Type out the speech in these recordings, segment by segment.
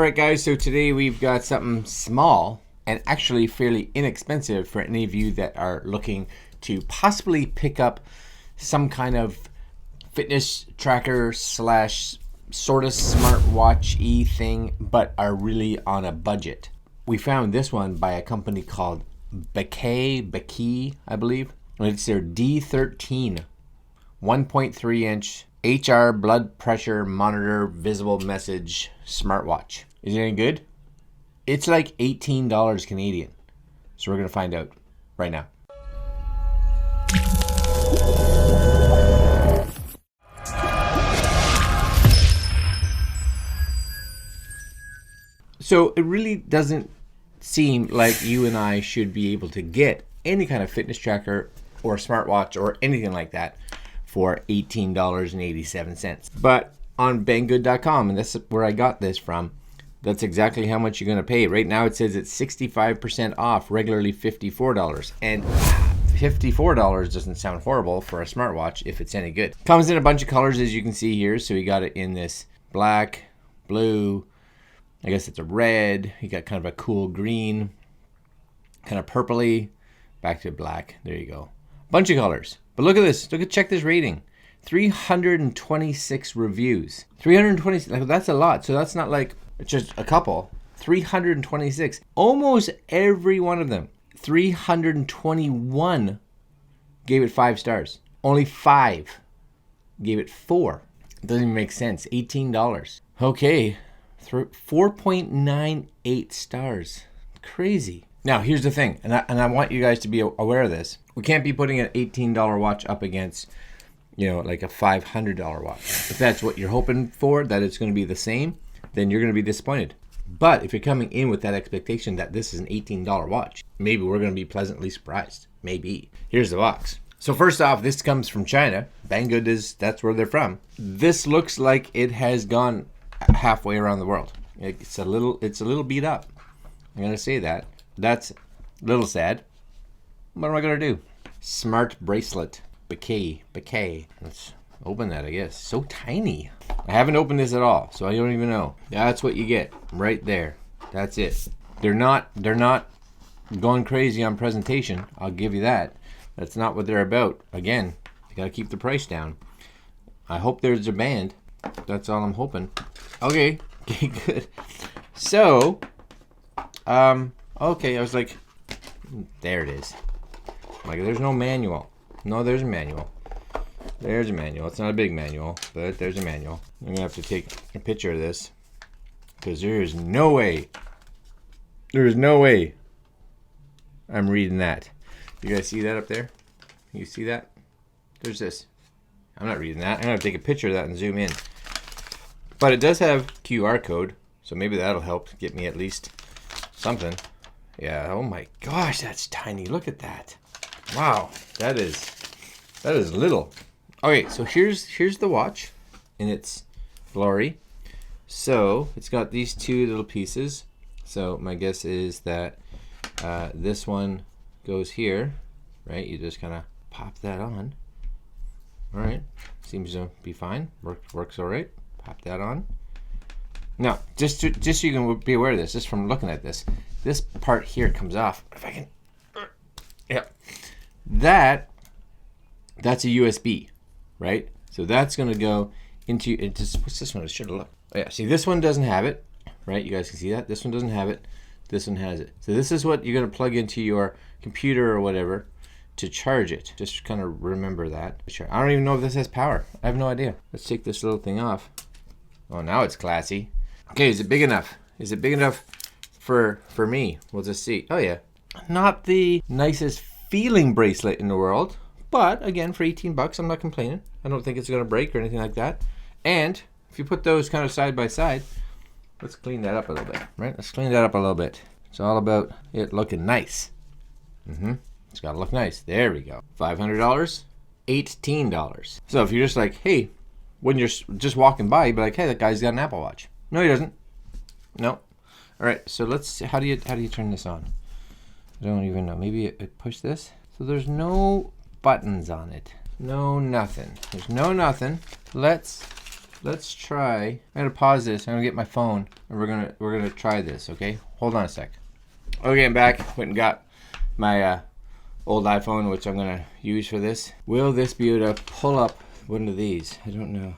Alright guys, so today we've got something small and actually fairly inexpensive for any of you that are looking to possibly pick up some kind of fitness tracker slash sort of smartwatch-y thing, but are really on a budget. We found this one by a company called Bakeey, I believe. It's their D13 1.3 inch HR blood pressure monitor visible message smartwatch. Is it any good? It's like $18 Canadian. So we're going to find out right now. So it really doesn't seem like you and I should be able to get any kind of fitness tracker or smartwatch or anything like that for $18.87. But on Banggood.com, and that's where I got this from, that's exactly how much you're going to pay. Right now it says it's 65% off, regularly $54. And $54 doesn't sound horrible for a smartwatch if it's any good. Comes in a bunch of colors, as you can see here. So you got it in this black, blue, I guess it's a red. You got kind of a cool green, kind of purpley, back to black. There you go. Bunch of colors. But look at this. Check this rating. 326 reviews. 326. Like, that's a lot. So that's not like just a couple. 326. Almost every one of them. 321 gave it 5 stars. Only 5 gave it 4. It doesn't even make sense. $18. Okay. 4.98 stars. Crazy. Now, here's the thing, and I want you guys to be aware of this. We can't be putting an $18 watch up against, like a $500 watch. If that's what you're hoping for, that it's going to be the same, then you're going to be disappointed. But if you're coming in with that expectation that this is an $18 watch, maybe we're going to be pleasantly surprised. Maybe. Here's the box. So first off, this comes from China. Banggood that's where they're from. This looks like it has gone halfway around the world. It's a little beat up. I'm going to say that. That's a little sad. What am I going to do? Smart bracelet. Bakeey. Let's open that, I guess. So tiny. I haven't opened this at all, so I don't even know. That's what you get right there. That's it. They're not going crazy on presentation. I'll give you that. That's not what they're about. Again, you got to keep the price down. I hope there's a band. That's all I'm hoping. Okay, good. So, okay, I was like, there it is. Like, there's no manual. No, there's a manual. There's a manual. It's not a big manual, but there's a manual. I'm going to have to take a picture of this because there is no way I'm reading that. You guys see that up there? You see that? There's this. I'm not reading that. I'm going to take a picture of that and zoom in. But it does have QR code, so maybe that'll help get me at least something. Yeah, oh my gosh, that's tiny. Look at that. Wow, that is little. Okay, so here's the watch in its glory. So it's got these two little pieces. So my guess is that this one goes here, right? You just kind of pop that on. All right, seems to be fine. Works all right. Pop that on. Now, just so you can be aware of this, just from looking at this part here comes off. If I can, yeah, that's a USB, right? So that's going to go into what's this one? I should have looked. Oh yeah, see, this one doesn't have it, right? You guys can see that. This one doesn't have it. This one has it. So this is what you're going to plug into your computer or whatever to charge it. Just kind of remember that. I don't even know if this has power. I have no idea. Let's take this little thing off. Oh, now it's classy. Okay, is it big enough? Is it big enough for me? We'll just see. Oh yeah. Not the nicest feeling bracelet in the world, but again, for 18 bucks, I'm not complaining. I don't think it's going to break or anything like that. And if you put those kind of side by side, let's clean that up a little bit, right? Let's clean that up a little bit. It's all about it looking nice. It's got to look nice. There we go. $500, $18. So if you're just like, hey, when you're just walking by, you'd be like, hey, that guy's got an Apple Watch. No, he doesn't. No. All right, so let's see. How do you turn this on? I don't even know. Maybe it push this. So there's no buttons on it. No nothing. There's no nothing. Let's let's try. I'm gonna pause this. I'm gonna get my phone, and we're gonna try this. Okay, hold on a sec. Okay, I'm back. Went and got my old iPhone, which I'm gonna use for this. Will this be able to pull up one of these? I don't know.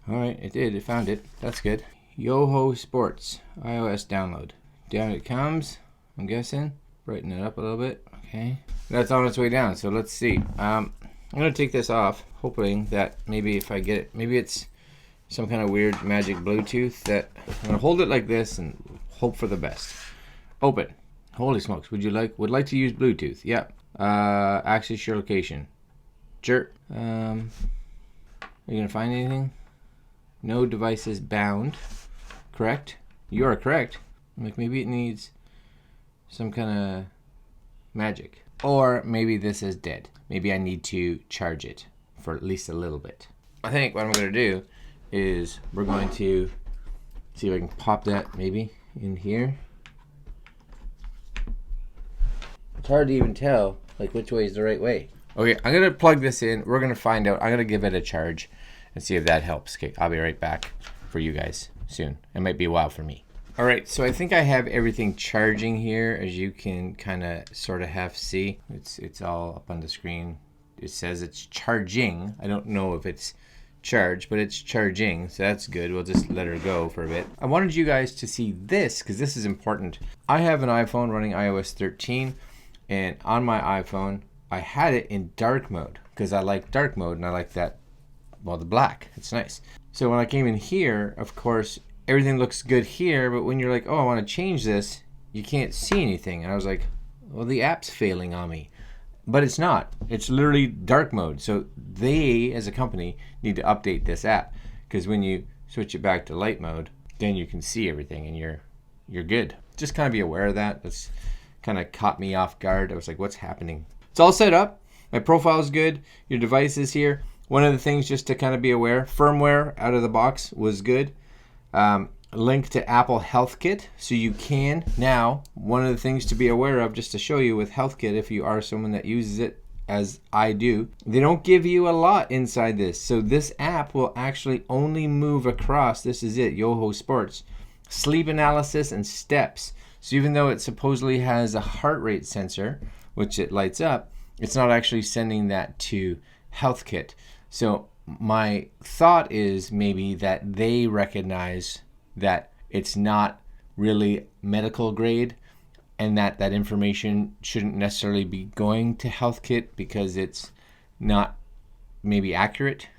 All right, it did. It found it. That's good. Yoho Sports iOS download. Down it comes. I'm guessing. Brighten it up a little bit. Okay, that's on its way down. So let's see. I'm gonna take this off, hoping that maybe if I get it, maybe it's some kind of weird magic Bluetooth that I'm gonna hold it like this and hope for the best. Open. Holy smokes! Would like to use Bluetooth? Yeah. Access your location. Sure. Are you gonna find anything? No devices bound. Correct. You are correct. Like maybe it needs some kind of magic, or maybe this is dead. Maybe I need to charge it for at least a little bit. I think what I'm gonna do is we're going to see if I can pop that maybe in here. It's hard to even tell like which way is the right way. Okay, I'm gonna plug this in. We're gonna find out. I'm gonna give it a charge and see if that helps. Okay, I'll be right back for you guys soon. It might be a while for me. All right, so I think I have everything charging here, as you can kind of sort of half see. It's all up on the screen. It says it's charging. I don't know if it's charged, but it's charging, so that's good. We'll just let her go for a bit. I wanted you guys to see this because this is important. I have an iPhone running iOS 13, and on my iPhone, I had it in dark mode because I like dark mode and I like that, well, the black. It's nice. So when I came in here, of course, everything looks good here, but when you're like, oh, I want to change this, you can't see anything. And I was like, well, the app's failing on me. But it's not. It's literally dark mode. So they, as a company, need to update this app because when you switch it back to light mode, then you can see everything and you're good. Just kind of be aware of that. That's kind of caught me off guard. I was like, what's happening? It's all set up. My profile is good. Your device is here. One of the things just to kind of be aware, firmware out of the box was good. Link to Apple Health Kit, so you can now, one of the things to be aware of, just to show you with Health Kit, if you are someone that uses it as I do, they don't give you a lot inside this. So this app will actually only move across, this is it, Yoho Sports, sleep analysis and steps. So even though it supposedly has a heart rate sensor, which it lights up, it's not actually sending that to Health Kit. So my thought is maybe that they recognize that it's not really medical grade and that information shouldn't necessarily be going to Health Kit because it's not maybe accurate.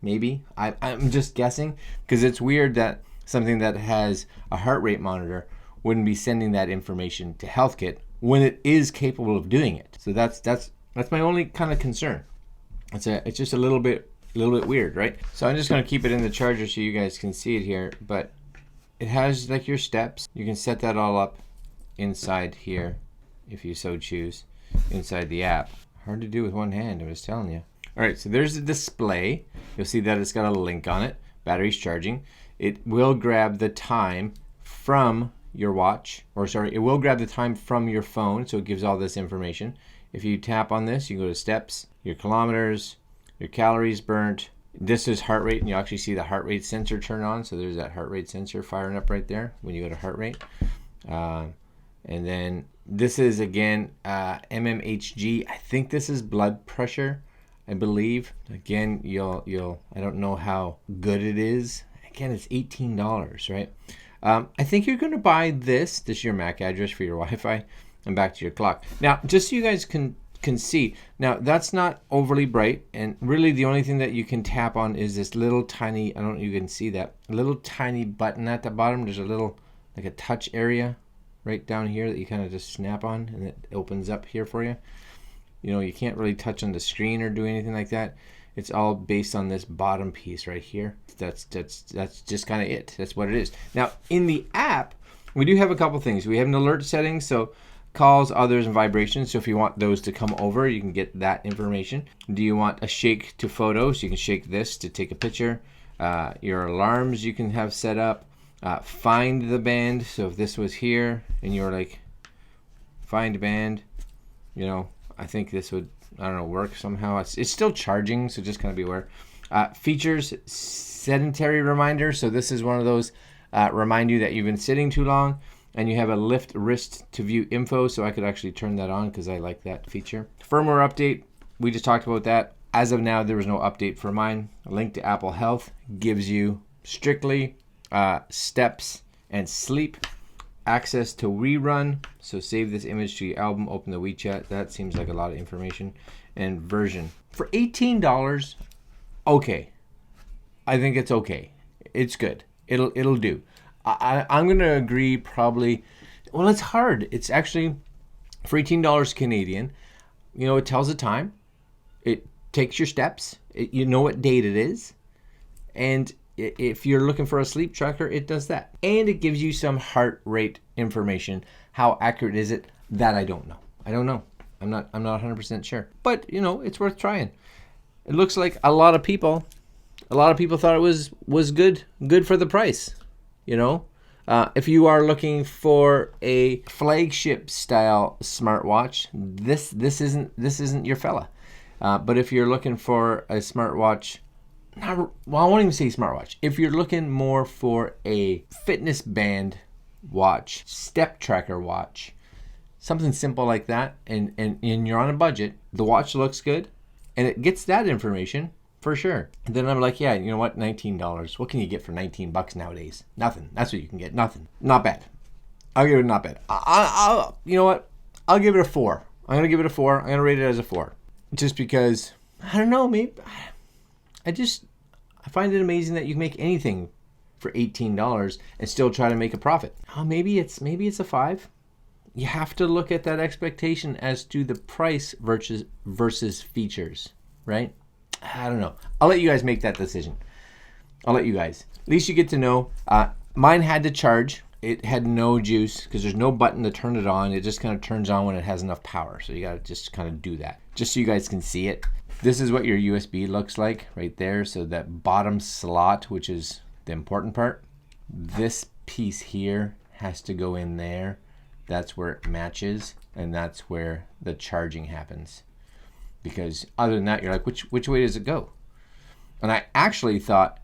Maybe. I'm just guessing because it's weird that something that has a heart rate monitor wouldn't be sending that information to Health Kit when it is capable of doing it. So that's my only kind of concern. It's just a little bit weird, right? So I'm just going to keep it in the charger so you guys can see it here, but it has like your steps. You can set that all up inside here if you so choose, inside the app. Hard to do with one hand, I was telling you. All right, so there's the display. You'll see that it's got a link on it. Battery's charging. It will grab the time from your watch, or sorry, it will grab the time from your phone, so it gives all this information. If you tap on this, you go to steps, your kilometers, your calories burnt. This is heart rate, and you actually see the heart rate sensor turn on. So there's that heart rate sensor firing up right there when you go to heart rate. And then this is again MMHG. I think this is blood pressure, I believe. Again, you'll I don't know how good it is. Again, it's $18, right? I think you're going to buy this. This is your MAC address for your Wi-Fi, and back to your clock. Now, just so you guys can see, now that's not overly bright, and really the only thing that you can tap on is this little tiny, I don't know if you can see that, a little tiny button at the bottom. There's a little, like a touch area right down here that you kind of just snap on, and it opens up here for you. You know, you can't really touch on the screen or do anything like that. It's all based on this bottom piece right here. That's just kind of it. That's what it is. Now, in the app, we do have a couple things. We have an alert setting, so calls, others, and vibrations. So if you want those to come over, you can get that information. Do you want a shake to photos? You can shake this to take a picture. Your alarms you can have set up. Find the band. So if this was here and you were like, find band, you know, I think this would, I don't know, work somehow. It's still charging, so just kind of be aware. Features sedentary reminder. So this is one of those remind you that you've been sitting too long, and you have a lift wrist to view info. So I could actually turn that on because I like that feature. Firmware update. We just talked about that. As of now, there was no update for mine. A link to Apple Health gives you strictly steps and sleep, access to rerun. So save this image to your album, open the WeChat. That seems like a lot of information. And version. For $18, okay. I think it's okay. It's good. It'll do. I'm going to agree probably. Well, it's hard. It's actually for $18 Canadian. You know, it tells the time. It takes your steps. You know what date it is. And if you're looking for a sleep tracker, it does that. And it gives you some heart rate information. How accurate is it? That I don't know. I don't know. I'm not 100% sure. But, you know, it's worth trying. It looks like a lot of people thought it was good for the price. You know, if you are looking for a flagship style smartwatch, this isn't your fella. But if you're looking for a smartwatch, I won't even say smartwatch. If you're looking more for a fitness band watch, step tracker watch, something simple like that, and you're on a budget, the watch looks good, and it gets that information. For sure. And then I'm like, yeah, you know what? $19. What can you get for $19 nowadays? Nothing. That's what you can get. Nothing. Not bad. I'll give it not bad. I'll you know what? I'll give it a 4. I'm going to give it a 4. I'm going to rate it as a 4. Just because, I don't know, maybe I find it amazing that you can make anything for $18 and still try to make a profit. Oh, maybe it's a 5. You have to look at that expectation as to the price versus features, right? I don't know. I'll let you guys make that decision. I'll let you guys. At least you get to know. Mine had to charge. It had no juice because there's no button to turn it on. It just kind of turns on when it has enough power. So you got to just kind of do that. Just so you guys can see it. This is what your USB looks like right there. So that bottom slot, which is the important part, this piece here has to go in there. That's where it matches. And that's where the charging happens. Because other than that, you're like, which way does it go? And I actually thought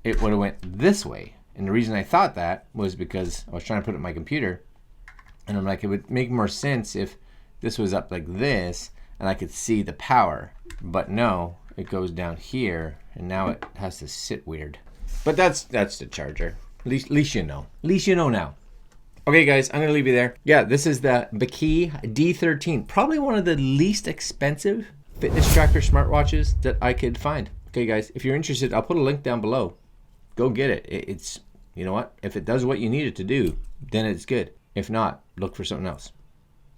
it would have went this way. And the reason I thought that was because I was trying to put it in my computer. And I'm like, it would make more sense if this was up like this and I could see the power. But no, it goes down here. And now it has to sit weird. But that's the charger. At least you know. At least you know now. Okay, guys, I'm going to leave you there. Yeah, this is the Bakeey D13. Probably one of the least expensive fitness tracker smartwatches that I could find. Okay, guys, if you're interested, I'll put a link down below. Go get it. It's, you know what? If it does what you need it to do, then it's good. If not, look for something else.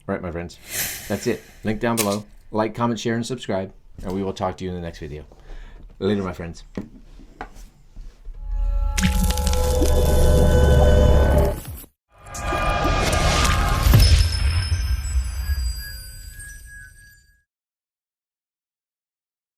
All right, my friends. That's it. Link down below. Like, comment, share, and subscribe. And we will talk to you in the next video. Later, my friends.